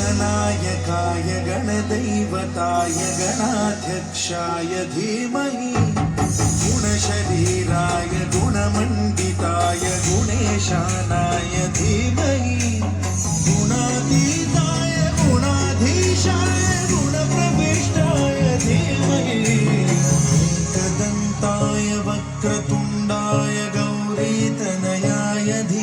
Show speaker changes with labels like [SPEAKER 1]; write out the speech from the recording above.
[SPEAKER 1] गणनायकाय गणदैवताय गणाध्यक्षाय धीमहि गुणशरीराय गुणमण्डिताय गुणेशानाय धीमहि गुणातीताय गुणाधीशाय गुणप्रविष्टाय धीमहि एकदन्ताय वक्रतुण्डाय गौरीतनयाय धीमहि